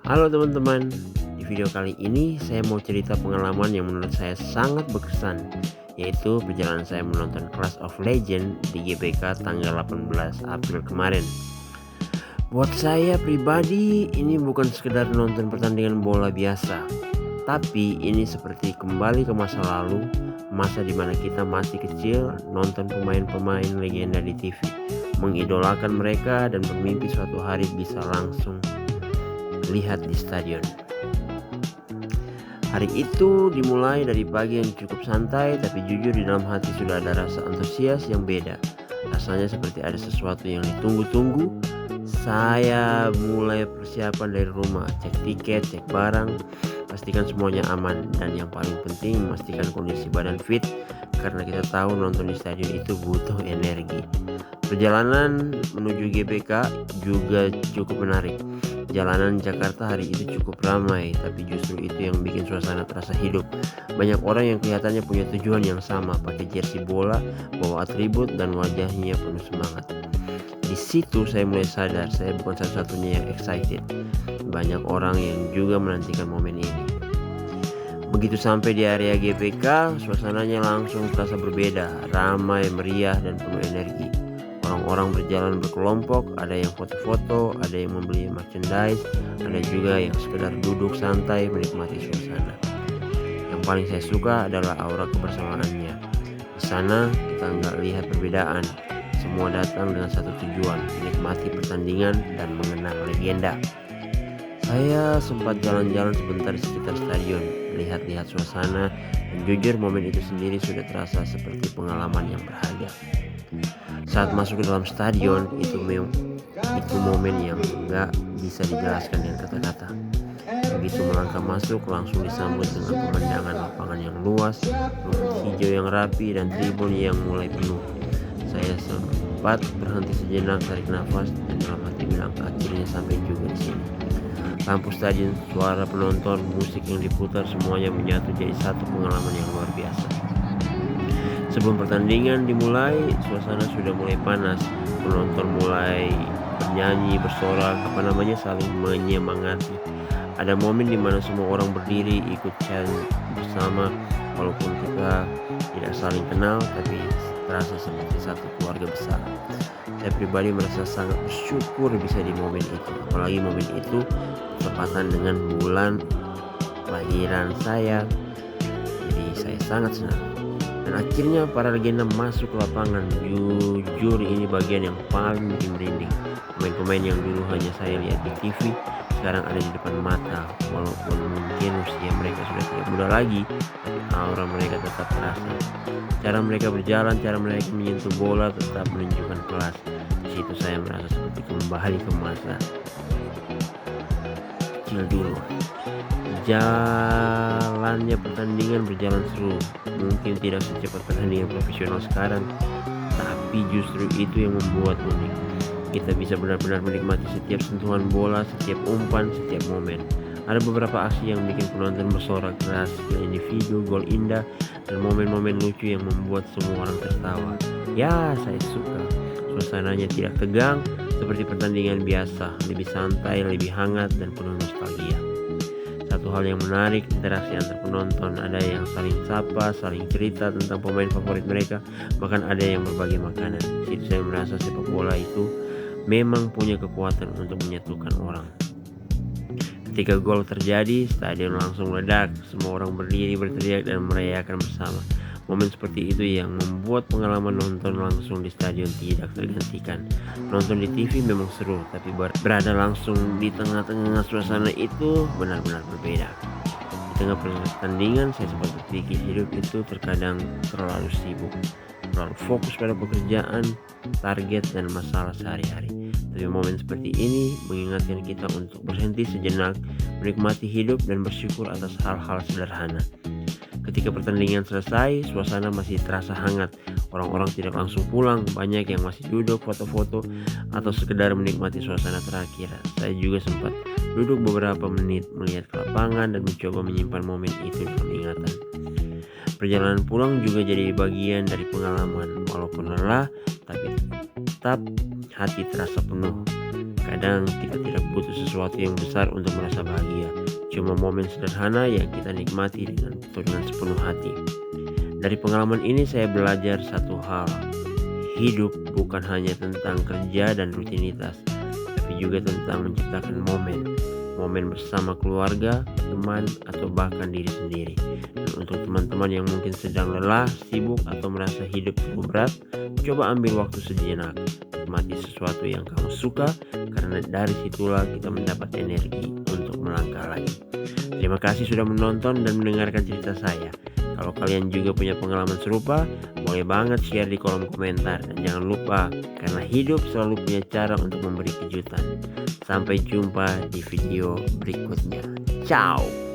Halo teman-teman, di video kali ini saya mau cerita pengalaman yang menurut saya sangat berkesan, yaitu perjalanan saya menonton Clash of Legends di GBK tanggal 18 April kemarin. Buat saya pribadi, ini bukan sekedar nonton pertandingan bola biasa, tapi ini seperti kembali ke masa lalu, masa dimana kita masih kecil, nonton pemain-pemain legenda di TV, mengidolakan mereka dan bermimpi suatu hari bisa langsung lihat di stadion. Hari itu dimulai dari pagi yang cukup santai, tapi jujur di dalam hati sudah ada rasa antusias yang beda. Rasanya seperti ada sesuatu yang ditunggu-tunggu. Saya mulai persiapan dari rumah, cek tiket, cek barang, pastikan semuanya aman, dan yang paling penting memastikan kondisi badan fit, karena kita tahu nonton di stadion itu butuh energi. Perjalanan menuju GBK juga cukup menarik. Jalanan Jakarta hari itu cukup ramai, tapi justru itu yang bikin suasana terasa hidup. Banyak orang yang kelihatannya punya tujuan yang sama, pakai jersey bola, bawa atribut, dan wajahnya penuh semangat. Di situ saya mulai sadar saya bukan satu-satunya yang excited. Banyak orang yang juga menantikan momen ini. Begitu sampai di area GBK, suasananya langsung terasa berbeda, ramai, meriah, dan penuh energi. Orang-orang berjalan berkelompok, ada yang foto-foto, ada yang membeli merchandise, ada juga yang sekedar duduk santai menikmati suasana. Yang paling saya suka adalah aura kebersamaannya. Di sana kita nggak lihat perbedaan, semua datang dengan satu tujuan, menikmati pertandingan dan mengenang legenda. Saya sempat jalan-jalan sebentar di sekitar stadion, lihat-lihat suasana, dan jujur momen itu sendiri sudah terasa seperti pengalaman yang berharga. Saat masuk ke dalam stadion, itu momen yang nggak bisa dijelaskan dengan kata-kata. Begitu melangkah masuk, langsung disambut dengan pemandangan lapangan yang luas, rumput hijau yang rapi, dan tribun yang mulai penuh. Saya sempat berhenti sejenak, tarik nafas, dan dalam hati bilang akhirnya sampai juga di sini. Lampu stadion, suara penonton, musik yang diputar, semuanya menyatu jadi satu pengalaman yang luar biasa. Sebelum pertandingan dimulai, suasana sudah mulai panas. Penonton mulai bernyanyi, bersorak, saling menyemangati. Ada momen di mana semua orang berdiri ikut chant bersama, walaupun kita tidak saling kenal, tapi terasa seperti satu keluarga besar. Saya pribadi merasa sangat bersyukur bisa di momen itu, apalagi momen itu bertepatan dengan bulan kelahiran saya. Jadi saya sangat senang. Dan akhirnya para legenda masuk ke lapangan. Jujur ini bagian yang paling bikin merinding. Pemain-pemain yang dulu hanya saya lihat di TV sekarang ada di depan mata. Walaupun mungkin usia mereka sudah tidak muda lagi, tapi aura mereka tetap terasa. Cara mereka berjalan, cara mereka menyentuh bola tetap menunjukkan kelas. Di situ saya merasa seperti kembali ke masa kecil dulu. Jalannya pertandingan berjalan seru, mungkin tidak secepat pertandingan profesional sekarang, tapi justru itu yang membuat unik. Kita bisa benar-benar menikmati setiap sentuhan bola, setiap umpan, setiap momen. Ada beberapa aksi yang bikin penonton bersorak keras, skill individu, gol indah, dan momen-momen lucu yang membuat semua orang tertawa. Ya, saya suka. Suasananya tidak tegang seperti pertandingan biasa, lebih santai, lebih hangat, dan penuh nostalgia. Satu hal yang menarik, interaksi antar penonton. Ada yang saling sapa, saling cerita tentang pemain favorit mereka, bahkan ada yang berbagi makanan. Di situ saya merasa sepak bola itu memang punya kekuatan untuk menyatukan orang. Ketika gol terjadi, stadion langsung meledak. Semua orang berdiri, berteriak, dan merayakan bersama. Momen seperti itu yang membuat pengalaman nonton langsung di stadion tidak tergantikan. Nonton di TV memang seru, tapi berada langsung di tengah-tengah suasana itu benar-benar berbeda. Di tengah pertandingan, saya sempat berpikir hidup itu terkadang terlalu sibuk, terlalu fokus pada pekerjaan, target, dan masalah sehari-hari. Tapi momen seperti ini mengingatkan kita untuk berhenti sejenak, menikmati hidup, dan bersyukur atas hal-hal sederhana. Ketika pertandingan selesai, suasana masih terasa hangat. Orang-orang tidak langsung pulang, banyak yang masih duduk foto-foto atau sekedar menikmati suasana terakhir. Saya juga sempat duduk beberapa menit melihat ke lapangan dan mencoba menyimpan momen itu dalam ingatan. Perjalanan pulang juga jadi bagian dari pengalaman. Walaupun lelah, tapi tetap hati terasa penuh Kadang kita tidak butuh sesuatu yang besar untuk merasa bahagia, cuma momen sederhana yang kita nikmati dengan sepenuh hati. Dari pengalaman ini saya belajar satu hal, hidup bukan hanya tentang kerja dan rutinitas, tapi juga tentang menciptakan momen bersama keluarga, teman, atau bahkan diri sendiri. Dan untuk teman-teman yang mungkin sedang lelah, sibuk, atau merasa hidup terlalu berat, coba ambil waktu sejenak, nikmati sesuatu yang kamu suka, karena dari situlah kita mendapat energi untuk melangkah lagi. Terima kasih sudah menonton dan mendengarkan cerita saya. Kalau kalian juga punya pengalaman serupa, boleh banget share di kolom komentar. Dan jangan lupa, karena hidup selalu punya cara untuk memberi kejutan. Sampai jumpa di video berikutnya. Ciao!